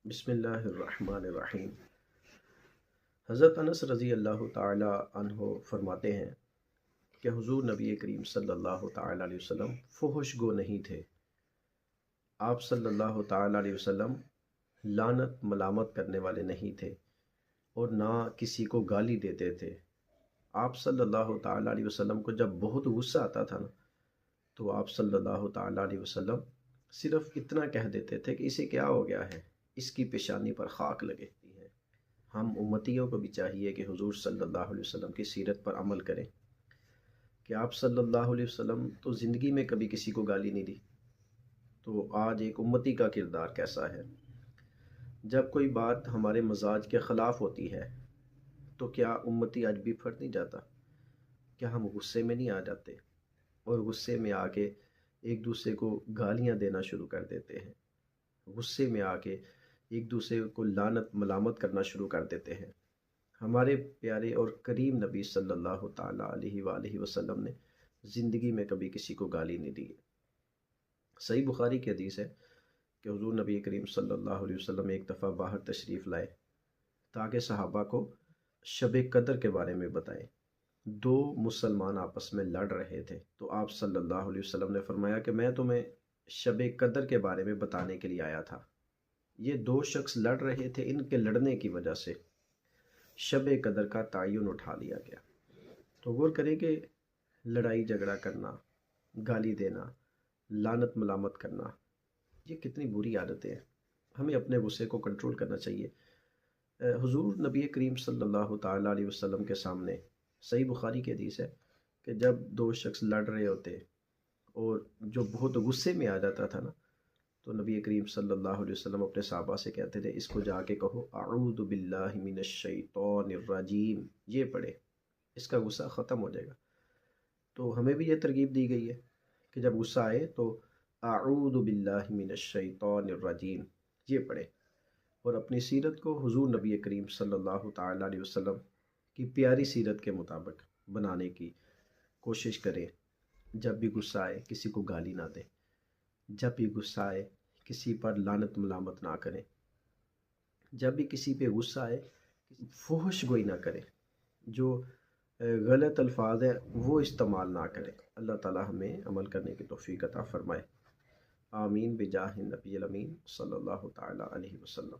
بسم اللہ الرحمن الرحیم۔ حضرت انس رضی اللہ تعالی عنہ فرماتے ہیں کہ حضور نبی کریم صلی اللہ تعالی علیہ وسلم فحش گو نہیں تھے۔ آپ صلی اللہ تعالی علیہ وسلم لعنت ملامت کرنے والے نہیں تھے اور نہ کسی کو گالی دیتے تھے۔ آپ صلی اللہ تعالی علیہ وسلم کو جب بہت غصہ آتا تھا نا تو آپ صلی اللہ تعالی علیہ وسلم صرف اتنا کہہ دیتے تھے کہ اسے کیا ہو گیا ہے، اس کی پیشانی پر خاک لگے ہے۔ ہم امتیوں کو بھی چاہیے کہ حضور صلی اللہ علیہ وسلم کی سیرت پر عمل کریں کہ آپ صلی اللہ علیہ وسلم تو زندگی میں کبھی کسی کو گالی نہیں دی، تو آج ایک امتی کا کردار کیسا ہے؟ جب کوئی بات ہمارے مزاج کے خلاف ہوتی ہے تو کیا امتی آج بھی پھٹ نہیں جاتا؟ کیا ہم غصے میں نہیں آ جاتے اور غصے میں آ کے ایک دوسرے کو گالیاں دینا شروع کر دیتے ہیں؟ غصے میں آ کے ایک دوسرے کو لعنت ملامت کرنا شروع کر دیتے ہیں۔ ہمارے پیارے اور کریم نبی صلی اللہ تعالیٰ علیہ وآلہ وسلم نے زندگی میں کبھی کسی کو گالی نہیں دی۔ صحیح بخاری کی حدیث ہے کہ حضور نبی کریم صلی اللہ علیہ وسلم ایک دفعہ باہر تشریف لائے تاکہ صحابہ کو شب قدر کے بارے میں بتائیں۔ دو مسلمان آپس میں لڑ رہے تھے تو آپ صلی اللہ علیہ وسلم نے فرمایا کہ میں تمہیں شب قدر کے بارے میں بتانے کے لیے آیا تھا۔ یہ دو شخص لڑ رہے تھے، ان کے لڑنے کی وجہ سے شب قدر کا تعین اٹھا لیا گیا۔ تو غور کریں کہ لڑائی جھگڑا کرنا، گالی دینا، لعنت ملامت کرنا، یہ کتنی بری عادتیں ہیں۔ ہمیں اپنے غصے کو کنٹرول کرنا چاہیے۔ حضور نبی کریم صلی اللہ تعالیٰ علیہ وسلم کے سامنے صحیح بخاری کی حدیث ہے کہ جب دو شخص لڑ رہے ہوتے اور جو بہت غصے میں آ جاتا تھا نا تو نبی کریم صلی اللہ علیہ وسلم اپنے صحابہ سے کہتے تھے اس کو جا کے کہو اعوذ باللہ من الشیطان الرجیم، یہ پڑھے، اس کا غصہ ختم ہو جائے گا۔ تو ہمیں بھی یہ ترغیب دی گئی ہے کہ جب غصہ آئے تو اعوذ باللہ من الشیطان الرجیم یہ پڑھے اور اپنی سیرت کو حضور نبی کریم صلی اللہ تعالیٰ علیہ وسلم کی پیاری سیرت کے مطابق بنانے کی کوشش کریں۔ جب بھی غصہ آئے کسی کو گالی نہ دیں، جب بھی غصہ آئے کسی پر لعنت ملامت نہ کریں، جب بھی کسی پہ غصہ آئے فحش گوئی نہ کریں، جو غلط الفاظ ہیں وہ استعمال نہ کریں۔ اللہ تعالی ہمیں عمل کرنے کی توفیق عطا فرمائے۔ آمین بجاہ النبی الامین صلی اللہ تعالی علیہ وسلم۔